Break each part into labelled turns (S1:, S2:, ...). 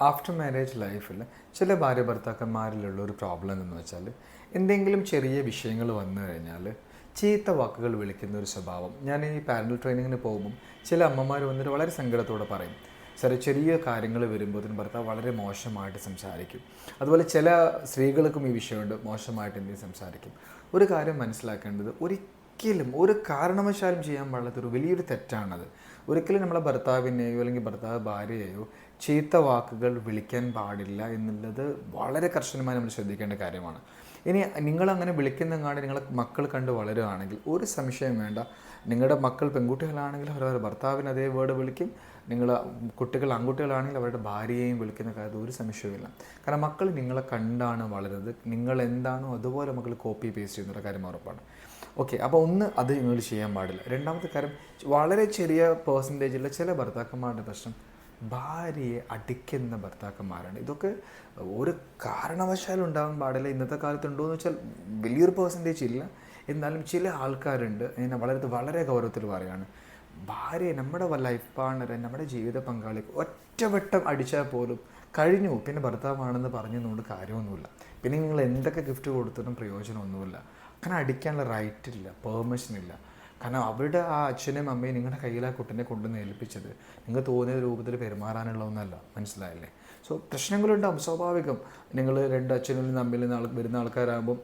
S1: After marriage ലൈഫിൽ ചില ഭാര്യ ഭർത്താക്കന്മാരിലുള്ള ഒരു പ്രോബ്ലം എന്ന് വെച്ചാൽ എന്തെങ്കിലും ചെറിയ വിഷയങ്ങൾ വന്നു കഴിഞ്ഞാൽ ചീത്ത വാക്കുകൾ വിളിക്കുന്ന ഒരു സ്വഭാവം. ഞാൻ ഈ പാരൻ്റൽ ട്രെയിനിങ്ങിന് പോകുമ്പം ചില അമ്മമാർ വന്നിട്ട് വളരെ സങ്കടത്തോടെ പറയും, ചെറിയ കാര്യങ്ങൾ വരുമ്പോഴത്തേനും ഭർത്താവ് വളരെ മോശമായിട്ട് സംസാരിക്കും. അതുപോലെ ചില സ്ത്രീകൾക്കും ഈ വിഷയമുണ്ട്, മോശമായിട്ട് എന്തെങ്കിലും സംസാരിക്കും. ഒരു കാര്യം മനസ്സിലാക്കേണ്ടത്, ഒരിക്കലും ഒരു കാരണവശാലും ചെയ്യാൻ പാടില്ലാത്തൊരു വലിയൊരു തെറ്റാണത്. ഒരിക്കലും നമ്മളെ ഭർത്താവിനെയോ അല്ലെങ്കിൽ ഭർത്താവ് ഭാര്യയെയോ ചീത്ത വാക്കുകൾ വിളിക്കാൻ പാടില്ല എന്നുള്ളത് വളരെ കർശനമായി നമ്മൾ ശ്രദ്ധിക്കേണ്ട കാര്യമാണ്. ഇനി നിങ്ങളങ്ങനെ വിളിക്കുന്നങ്ങാണ്ട് നിങ്ങളെ മക്കൾ കണ്ട് വളരുകയാണെങ്കിൽ ഒരു സംശയം വേണ്ട, നിങ്ങളുടെ മക്കൾ പെൺകുട്ടികളാണെങ്കിൽ അവരവരുടെ ഭർത്താവിന് അതേ വേർഡ് വിളിക്കും, നിങ്ങൾ കുട്ടികൾ ആൺകുട്ടികളാണെങ്കിൽ അവരുടെ ഭാര്യയെയും വിളിക്കുന്ന കാര്യത്തിൽ ഒരു സംശയവുമില്ല. കാരണം മക്കൾ നിങ്ങളെ കണ്ടാണ് വളരുന്നത്, നിങ്ങൾ എന്താണോ അതുപോലെ മക്കൾ കോപ്പി പേസ്റ്റ് ചെയ്യുന്ന കാര്യം ഉറപ്പാണ്. ഓക്കെ, അപ്പോൾ ഒന്ന് അത് നിങ്ങൾ ചെയ്യാൻ പാടില്ല. രണ്ടാമത്തെ കാര്യം, വളരെ ചെറിയ പേഴ്സൻറ്റേജുള്ള ചില ഭർത്താക്കന്മാരുടെ പ്രശ്നം ഭാര്യയെ അടിക്കുന്ന ഭർത്താക്കന്മാരാണ്. ഇതൊക്കെ ഒരു കാരണവശാലും ഉണ്ടാകാൻ പാടില്ല. ഇന്നത്തെ കാലത്ത് ഉണ്ടോയെന്ന് വെച്ചാൽ വലിയൊരു പേഴ്സൻറ്റേജ് ഇല്ല, എന്നാലും ചില ആൾക്കാരുണ്ട്. ഞാൻ വളരെ ഗൗരവത്തിൽ പറയുകയാണ്, ഭാര്യയെ, നമ്മുടെ ലൈഫ് പാർട്ണറെ, നമ്മുടെ ജീവിത പങ്കാളി ഒറ്റവട്ടം അടിച്ചാൽ പോലും കഴിഞ്ഞു, പിന്നെ ഭർത്താവാണെന്ന് പറഞ്ഞതുകൊണ്ട് കാര്യമൊന്നുമില്ല. പിന്നെ നിങ്ങൾ എന്തൊക്കെ ഗിഫ്റ്റ് കൊടുത്തിട്ടും പ്രയോജനമൊന്നുമില്ല. അങ്ങനെ അടിക്കാനുള്ള റൈറ്റ് ഇല്ല, പെർമിഷൻ ഇല്ല. കാരണം അവരുടെ ആ അച്ഛനും അമ്മയും നിങ്ങളുടെ കയ്യിൽ ആ കുട്ടീനെ കൊണ്ടുവന്ന് ഏൽപ്പിച്ചത് നിങ്ങൾ തോന്നിയ രൂപത്തിൽ പെരുമാറാനുള്ള ഒന്നല്ല, മനസ്സിലായില്ലേ? സോ പ്രശ്നങ്ങളുണ്ടാകും, സ്വാഭാവികം. നിങ്ങൾ രണ്ട് അച്ഛനും തമ്മിൽ വരുന്ന ആൾക്കാരാകുമ്പം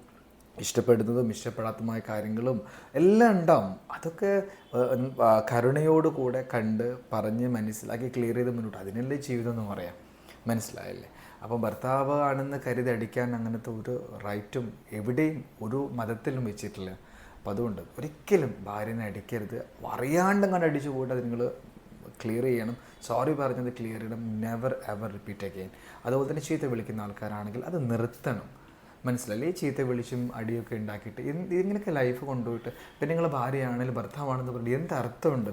S1: ഇഷ്ടപ്പെടുന്നതും ഇഷ്ടപ്പെടാത്തതുമായ കാര്യങ്ങളും എല്ലാം ഉണ്ടാവും. അതൊക്കെ കരുണയോടുകൂടെ കണ്ട് പറഞ്ഞ് മനസ്സിലാക്കി ക്ലിയർ ചെയ്ത് മുന്നോട്ട്, അതിനല്ലേ ജീവിതം എന്ന് പറയാം, മനസ്സിലായല്ലേ? അപ്പം ഭർത്താവ് ആണെന്ന് കരുതി അടിക്കാൻ അങ്ങനത്തെ ഒരു റൈറ്റും എവിടെയും ഒരു മതത്തിലും വെച്ചിട്ടില്ല. അപ്പോൾ അതുകൊണ്ട് ഒരിക്കലും ഭാര്യനെ അടിക്കരുത്. അറിയാണ്ടും കണ്ട് അടിച്ചു പോയിട്ട് അത് നിങ്ങൾ ക്ലിയർ ചെയ്യണം. സോറി പറഞ്ഞത് ക്ലിയർ ചെയ്യണം, നെവർ എവർ റിപ്പീറ്റ് അഗെയിൻ. അതുപോലെ തന്നെ ചീത്ത വിളിക്കുന്ന ആൾക്കാരാണെങ്കിൽ അത് നിർത്തണം, മനസ്സിലല്ലേ? ചീത്ത വിളിച്ചും അടിയൊക്കെ ഉണ്ടാക്കിയിട്ട് ഇങ്ങനെയൊക്കെ ലൈഫ് കൊണ്ടുപോയിട്ട് പിന്നെ നിങ്ങൾ ഭാര്യയാണെങ്കിലും ഭർത്താവാണെന്ന് പറഞ്ഞിട്ട് എന്ത് അർത്ഥമുണ്ട്?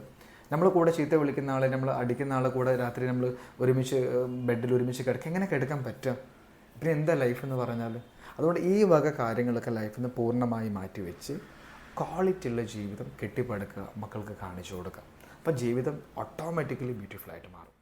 S1: നമ്മൾ കൂടെ ചീത്ത വിളിക്കുന്ന ആളെ, നമ്മൾ അടിക്കുന്ന ആളെ കൂടെ രാത്രി നമ്മൾ ഒരുമിച്ച് ബെഡിൽ ഒരുമിച്ച് കിടക്കുക, എങ്ങനെ കിടക്കാൻ പറ്റുക? പിന്നെ എന്താ ലൈഫ് എന്ന് പറഞ്ഞാൽ? അതുകൊണ്ട് ഈ വക കാര്യങ്ങളൊക്കെ ലൈഫിൽ നിന്ന് പൂർണ്ണമായി മാറ്റിവെച്ച് ക്വാളിറ്റി ഉള്ള ജീവിതം കെട്ടിപ്പടുക്കുക, മക്കൾക്ക് കാണിച്ചു കൊടുക്കുക. അപ്പോൾ ജീവിതം ഓട്ടോമാറ്റിക്കലി ബ്യൂട്ടിഫുൾ ആയിട്ട് മാറും.